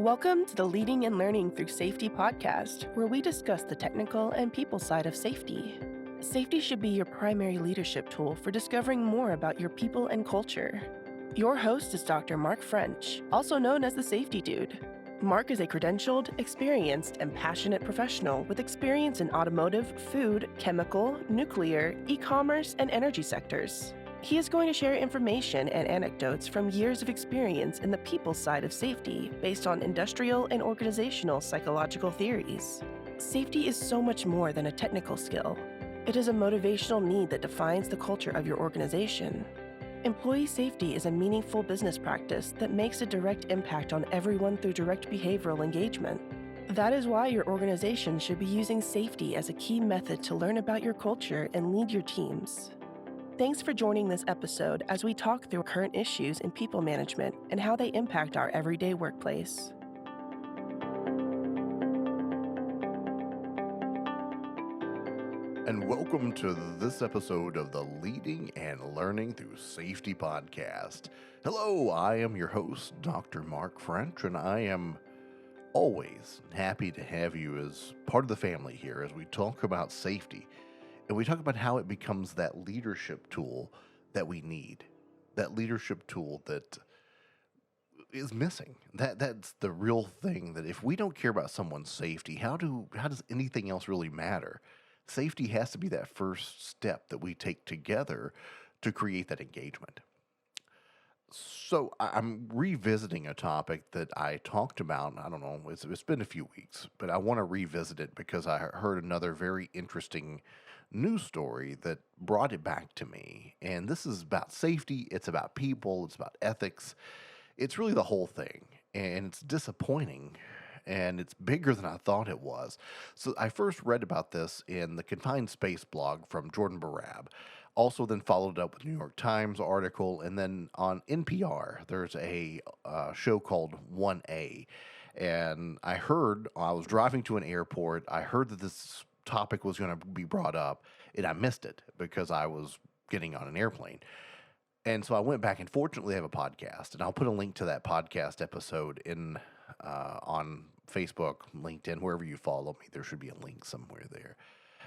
Welcome to the Leading and Learning Through Safety podcast, where we discuss the technical and people side of safety. Safety should be your primary leadership tool for discovering more about your people and culture. Your host is Dr. Mark French, also known as the Safety Dude. Mark is a credentialed, experienced, and passionate professional with experience in automotive, food, chemical, nuclear, e-commerce, and energy sectors. He is going to share information and anecdotes from years of experience in the people side of safety based on industrial and organizational psychological theories. Safety is so much more than a technical skill. It is a motivational need that defines the culture of your organization. Employee safety is a meaningful business practice that makes a direct impact on everyone through direct behavioral engagement. That is why your organization should be using safety as a key method to learn about your culture and lead your teams. Thanks for joining this episode as we talk through current issues in people management and how they impact our everyday workplace. And welcome to this episode of the Leading and Learning Through Safety podcast. Hello, I am your host, Dr. Mark French, and I am always happy to have you as part of the family here as we talk about safety. And we talk about how it becomes that leadership tool that we need, that leadership tool that is missing. That's the real thing, that if we don't care about someone's safety, how does anything else really matter? Safety has to be that first step that we take together to create that engagement. So I'm revisiting a topic that I talked about. I don't know, it's been a few weeks, but I want to revisit it because I heard another very interesting news story that brought it back to me. And this is about safety. It's about people. It's about ethics. It's really the whole thing. And it's disappointing. And it's bigger than I thought it was. So I first read about this in the Confined Space blog from Jordan Barab. Also then followed up with New York Times article. And then on NPR, there's a show called 1A. And I was driving to an airport. I heard that this topic was going to be brought up, and I missed it because I was getting on an airplane. And so I went back, and fortunately I have a podcast, and I'll put a link to that podcast episode in on Facebook, LinkedIn, wherever you follow me. There should be a link somewhere there.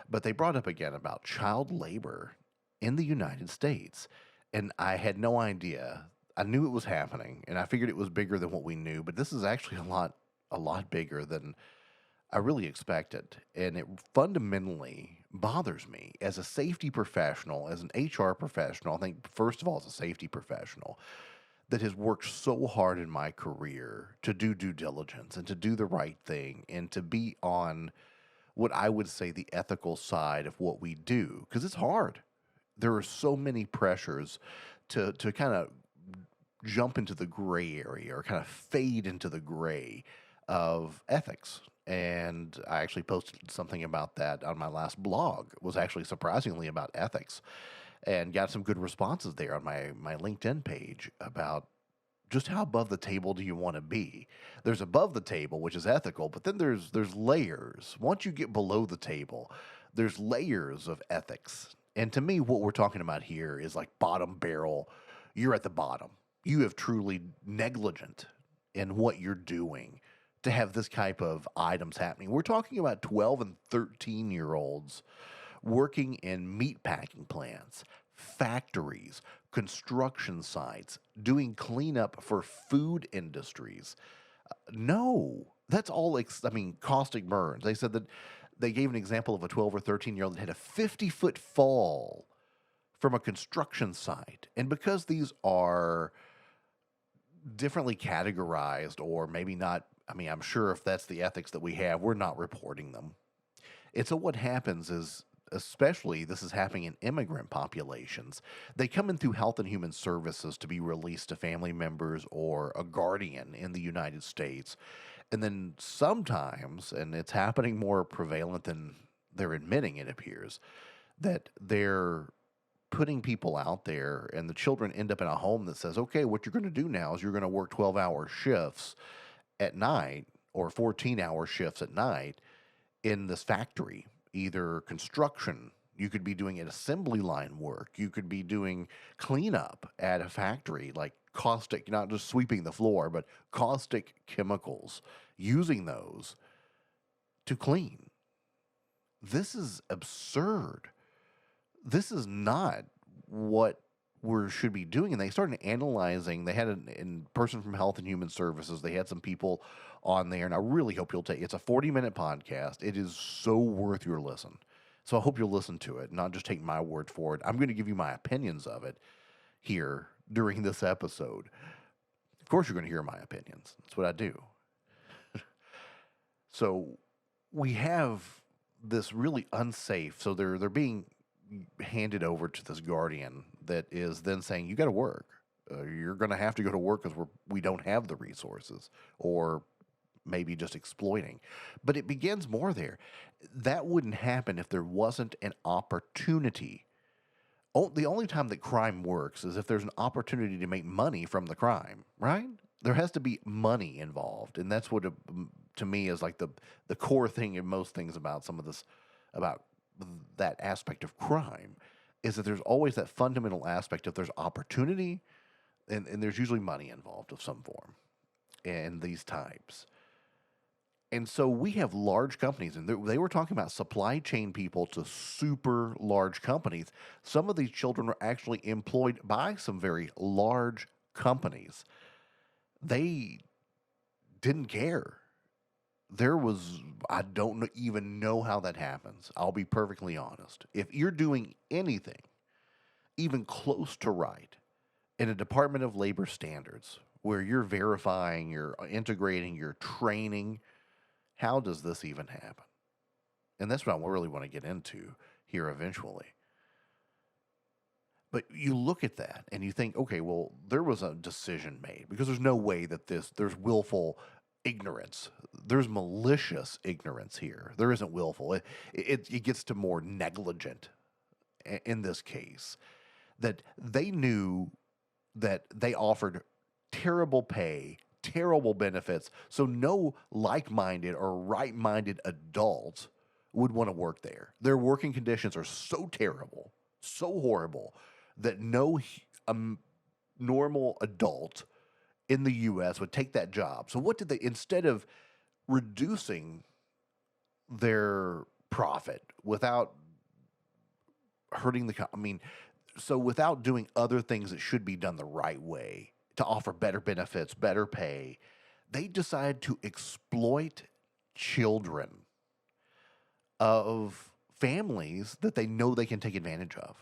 But they brought up again about child labor in the United States, and I had no idea. I knew it was happening, and I figured it was bigger than what we knew, but this is actually a lot bigger than I really expected, and it fundamentally bothers me as a safety professional, as an HR professional. I think, first of all, as a safety professional that has worked so hard in my career to do due diligence and to do the right thing and to be on what I would say the ethical side of what we do, because it's hard. There are so many pressures to kind of jump into the gray area or kind of fade into the gray of ethics. And I actually posted something about that on my last blog. It was actually surprisingly about ethics, and got some good responses there on my LinkedIn page about just how above the table do you want to be. There's above the table, which is ethical, but then there's layers. Once you get below the table, there's layers of ethics. And to me, what we're talking about here is like bottom barrel. You're at the bottom. You have truly negligent in what you're doing to have this type of items happening. We're talking about 12 and 13-year-olds working in meat packing plants, factories, construction sites, doing cleanup for food industries. No, that's all, caustic burns. They said that they gave an example of a 12 or 13-year-old that had a 50-foot fall from a construction site. And because these are differently categorized, or maybe not, I'm sure if that's the ethics that we have, we're not reporting them. And so what happens is, especially this is happening in immigrant populations, they come in through Health and Human Services to be released to family members or a guardian in the United States. And then sometimes, and it's happening more prevalent than they're admitting, it appears, that they're putting people out there and the children end up in a home that says, okay, what you're going to do now is you're going to work 12-hour shifts at night or 14-hour shifts at night in this factory, either construction. You could be doing an assembly line work. You could be doing cleanup at a factory, like caustic, not just sweeping the floor, but caustic chemicals, using those to clean. This is absurd. This is not what we should be doing. And they started analyzing. They had a person from Health and Human Services. They had some people on there, and I really hope you'll take. It's a 40-minute podcast. It is so worth your listen. So I hope you'll listen to it, not just take my word for it. I'm going to give you my opinions of it here during this episode. Of course, you're going to hear my opinions. That's what I do. So we have this really unsafe. So they're being handed over to this guardian that is then saying, you got to work. You're going to have to go to work because we don't have the resources, or maybe just exploiting. But it begins more there. That wouldn't happen if there wasn't an opportunity. The only time that crime works is if there's an opportunity to make money from the crime, right? There has to be money involved. And that's what, to me, is like the core thing in most things about some of this, about that aspect of crime, is that there's always that fundamental aspect of there's opportunity and there's usually money involved of some form in these types. And so we have large companies, and they were talking about supply chain people to super large companies. Some of these children were actually employed by some very large companies. They didn't care. I don't even know how that happens. I'll be perfectly honest. If you're doing anything even close to right in a Department of Labor standards, where you're verifying, you're integrating, you're training, how does this even happen? And that's what I really want to get into here eventually. But you look at that and you think, okay, well, there was a decision made, because there's no way that there's willful ignorance. There's malicious ignorance here. There isn't willful. It gets to more negligent in this case, that they knew that they offered terrible pay, terrible benefits, so no like-minded or right-minded adult would want to work there. Their working conditions are so terrible, so horrible, that no normal adult in the U.S. would take that job. So what did they, instead of reducing their profit without hurting so without doing other things that should be done the right way to offer better benefits, better pay, they decided to exploit children of families that they know they can take advantage of.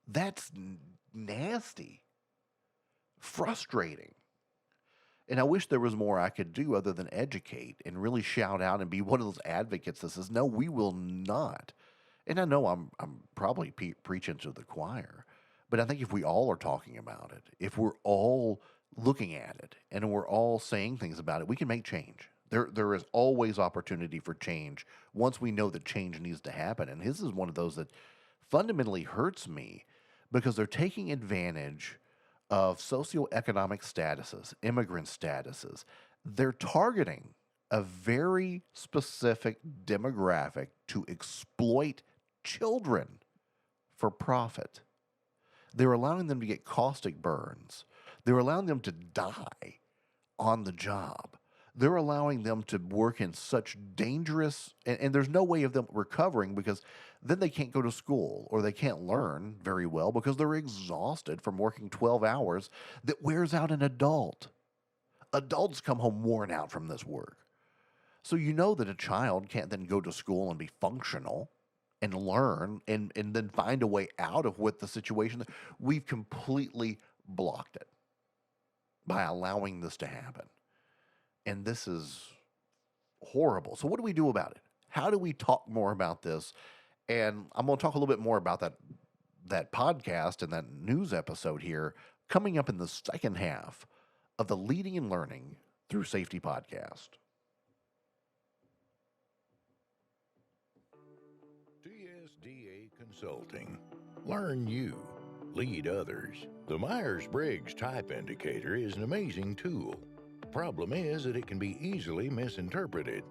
That's nasty, frustrating. And I wish there was more I could do other than educate and really shout out and be one of those advocates that says, no, we will not. And I know I'm probably preaching to the choir, but I think if we all are talking about it, if we're all looking at it and we're all saying things about it, we can make change. There is always opportunity for change once we know that change needs to happen. And this is one of those that fundamentally hurts me, because they're taking advantage of socioeconomic statuses, immigrant statuses. They're targeting a very specific demographic to exploit children for profit. They're allowing them to get caustic burns. They're allowing them to die on the job. They're allowing them to work in such dangerous, and there's no way of them recovering, because then they can't go to school or they can't learn very well because they're exhausted from working 12 hours that wears out an adult. Adults come home worn out from this work. So you know that a child can't then go to school and be functional and learn and then find a way out of what the situation. We've completely blocked it by allowing this to happen. And this is horrible. So what do we do about it? How do we talk more about this? And I'm going to talk a little bit more about that podcast and that news episode here coming up in the second half of the Leading and Learning Through Safety podcast. TSDA Consulting. Learn you. Lead others. The Myers-Briggs Type Indicator is an amazing tool. Problem is that it can be easily misinterpreted.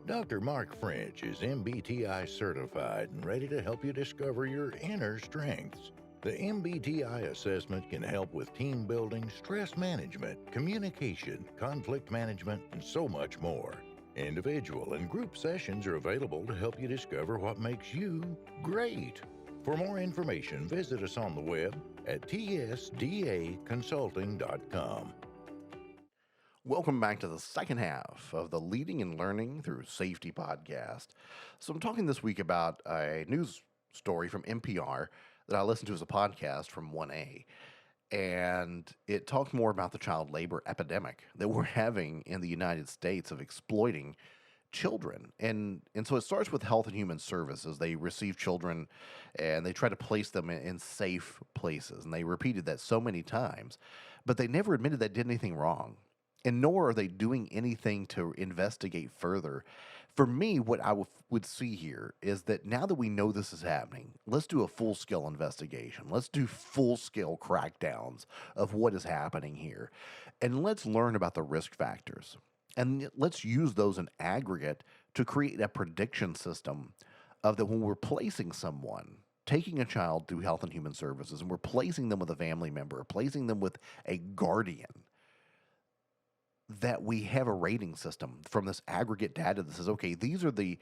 Dr. Mark French is MBTI certified and ready to help you discover your inner strengths. The MBTI assessment can help with team building, stress management, communication, conflict management, and so much more. Individual and group sessions are available to help you discover what makes you great. For more information, visit us on the web at tsdaconsulting.com. Welcome back to the second half of the Leading and Learning Through Safety podcast. So I'm talking this week about a news story from NPR that I listened to as a podcast from 1A. And it talked more about the child labor epidemic that we're having in the United States of exploiting children. And so it starts with Health and Human Services. They receive children and they try to place them in safe places. And they repeated that so many times, but they never admitted they did anything wrong. And nor are they doing anything to investigate further. For me, what I would see here is that now that we know this is happening, let's do a full-scale investigation. Let's do full-scale crackdowns of what is happening here. And let's learn about the risk factors. And let's use those in aggregate to create a prediction system of that when we're placing someone, taking a child through Health and Human Services, and we're placing them with a family member, or placing them with a guardian, that we have a rating system from this aggregate data that says, okay, these are the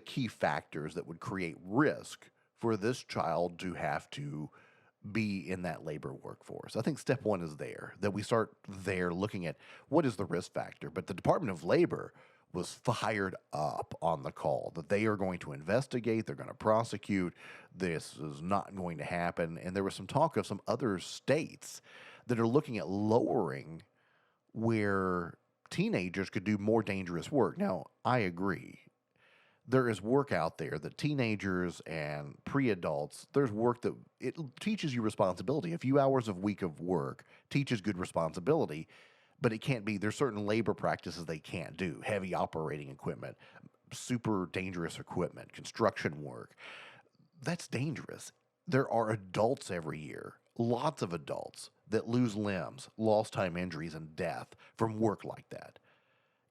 key factors that would create risk for this child to have to be in that labor workforce. I think step one is there, that we start there looking at what is the risk factor. But the Department of Labor was fired up on the call that they are going to investigate, they're going to prosecute, this is not going to happen. And there was some talk of some other states that are looking at lowering where teenagers could do more dangerous work. Now, I agree. There is work out there that teenagers and pre-adults, there's work that it teaches you responsibility. A few hours a week of work teaches good responsibility, but it can't be, there's certain labor practices they can't do. Heavy operating equipment, super dangerous equipment, construction work. That's dangerous. There are adults every year, lots of adults, that lose limbs, lost time injuries, and death from work like that.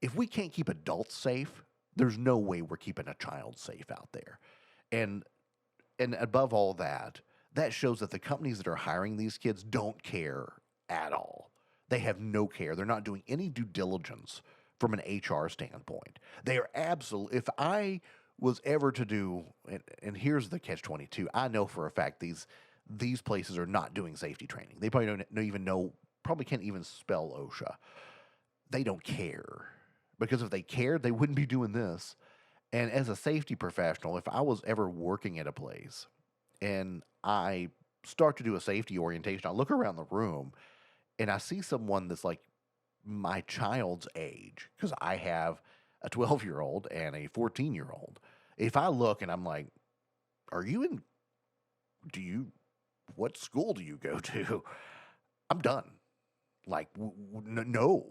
If we can't keep adults safe, there's no way we're keeping a child safe out there. And above all that, that shows that the companies that are hiring these kids don't care at all. They have no care. They're not doing any due diligence from an HR standpoint. They are absolutely, if I was ever to do, and here's the catch-22, I know for a fact these places are not doing safety training. They probably don't even know, probably can't even spell OSHA. They don't care. Because if they cared, they wouldn't be doing this. And as a safety professional, if I was ever working at a place and I start to do a safety orientation, I look around the room and I see someone that's like my child's age, because I have a 12-year-old and a 14-year-old. If I look and I'm like, what school do you go to? I'm done. Like, no.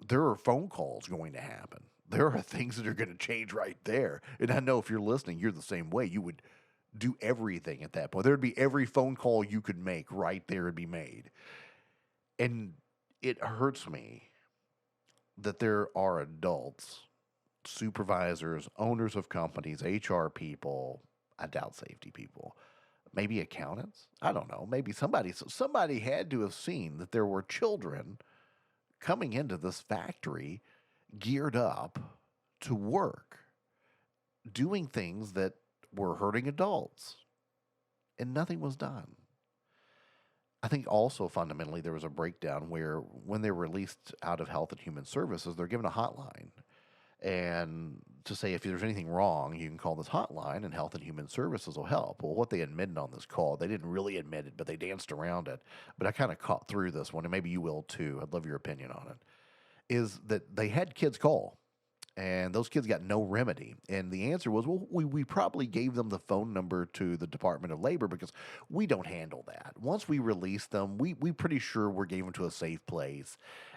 There are phone calls going to happen. There are things that are going to change right there. And I know if you're listening, you're the same way. You would do everything at that point. There would be every phone call you could make right there would be made. And it hurts me that there are adults, supervisors, owners of companies, HR people, I doubt safety people, maybe accountants. I don't know. Maybe somebody had to have seen that there were children coming into this factory geared up to work, doing things that were hurting adults, and nothing was done. I think also fundamentally there was a breakdown where when they're released out of Health and Human Services, they're given a hotline. And to say if there's anything wrong, you can call this hotline and Health and Human Services will help. Well, what they admitted on this call, they didn't really admit it, but they danced around it. But I kind of caught through this one, and maybe you will too. I'd love your opinion on it. Is that they had kids call, and those kids got no remedy. And the answer was, well, we probably gave them the phone number to the Department of Labor because we don't handle that. Once we release them, we pretty sure we're gave them to a safe place.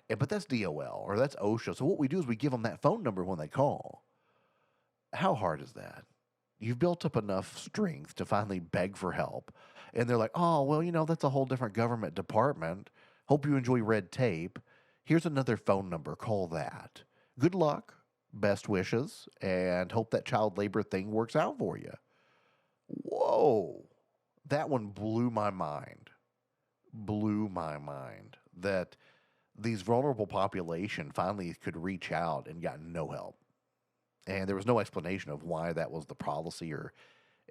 But that's DOL or that's OSHA. So what we do is we give them that phone number when they call. How hard is that? You've built up enough strength to finally beg for help. And they're like, oh, well, that's a whole different government department. Hope you enjoy red tape. Here's another phone number. Call that. Good luck. Best wishes. And hope that child labor thing works out for you. Whoa. that one blew my mind. Blew my mind that these vulnerable population finally could reach out and got no help. And there was no explanation of why that was the policy,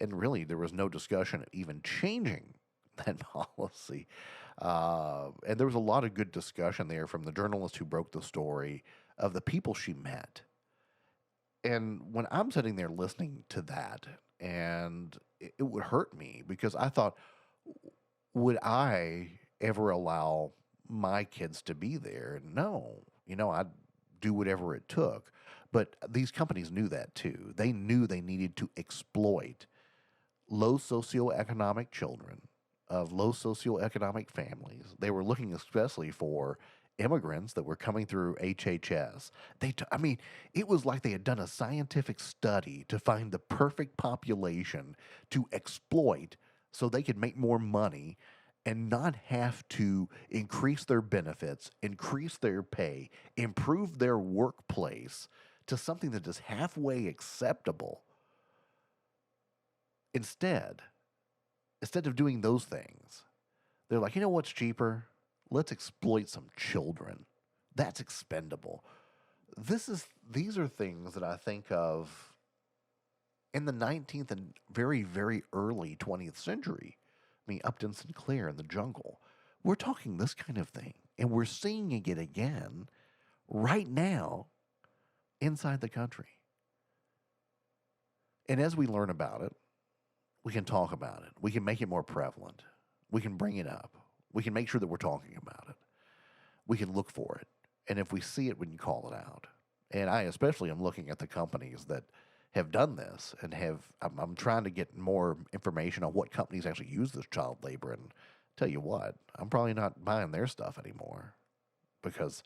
and really there was no discussion of even changing that policy. And there was a lot of good discussion there from the journalist who broke the story of the people she met. And when I'm sitting there listening to that, and it would hurt me because I thought, would I ever allow my kids to be there? No. I'd do whatever it took. But these companies knew that too. They knew they needed to exploit low socioeconomic children of low socioeconomic families. They were looking especially for immigrants that were coming through HHS. I mean, it was like they had done a scientific study to find the perfect population to exploit so they could make more money and not have to increase their benefits, increase their pay, improve their workplace to something that is halfway acceptable. Instead of doing those things, they're like, you know what's cheaper? Let's exploit some children. That's expendable. These are things that I think of in the 19th and very, very early 20th century. I mean, Upton Sinclair in the Jungle. We're talking this kind of thing, and we're seeing it again right now inside the country. And as we learn about it, we can talk about it. We can make it more prevalent. We can bring it up. We can make sure that we're talking about it. We can look for it. And if we see it, we can call it out. And I especially am looking at the companies that have done this and I'm trying to get more information on what companies actually use this child labor. And tell you what, I'm probably not buying their stuff anymore because,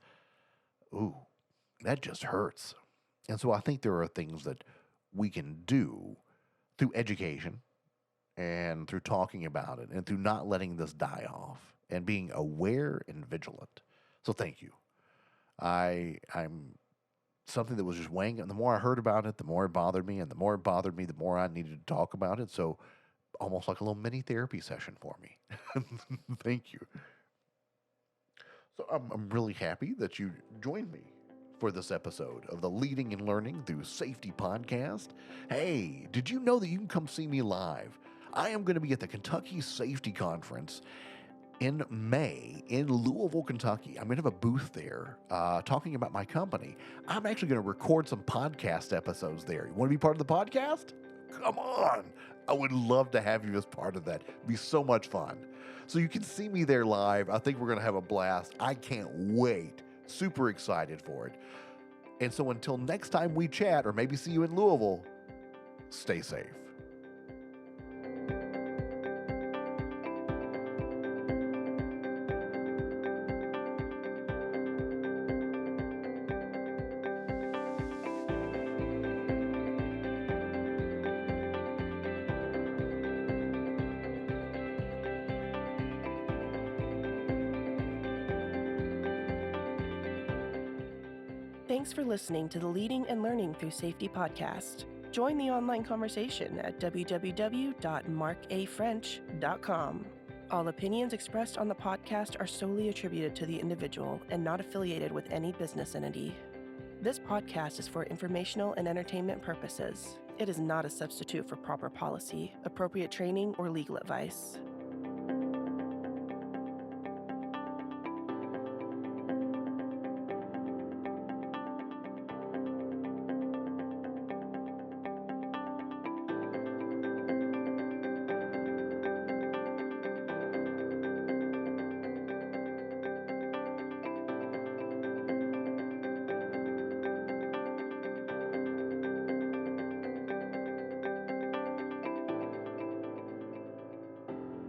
ooh, that just hurts. And so I think there are things that we can do through education and through talking about it and through not letting this die off and being aware and vigilant. So thank you. I'm something that was just weighing, and the more I heard about it, the more it bothered me, and the more it bothered me, the more I needed to talk about it. So almost like a little mini therapy session for me. Thank you. So I'm really happy that you joined me for this episode of the Leading and Learning Through Safety podcast. Hey, did you know that you can come see me live? I am going to be at the Kentucky Safety Conference in May in Louisville, Kentucky. I'm going to have a booth there talking about my company. I'm actually going to record some podcast episodes there. You want to be part of the podcast? Come on. I would love to have you as part of that. It'd be so much fun. So you can see me there live. I think we're going to have a blast. I can't wait. Super excited for it. And so until next time we chat, or maybe see you in Louisville, stay safe. Thanks for listening to the Leading and Learning Through Safety podcast. Join the online conversation at www.markafrench.com. All opinions expressed on the podcast are solely attributed to the individual and not affiliated with any business entity. This podcast is for informational and entertainment purposes. It is not a substitute for proper policy, appropriate training, or legal advice.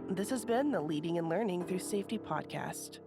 This has been the Leading and Learning Through Safety podcast.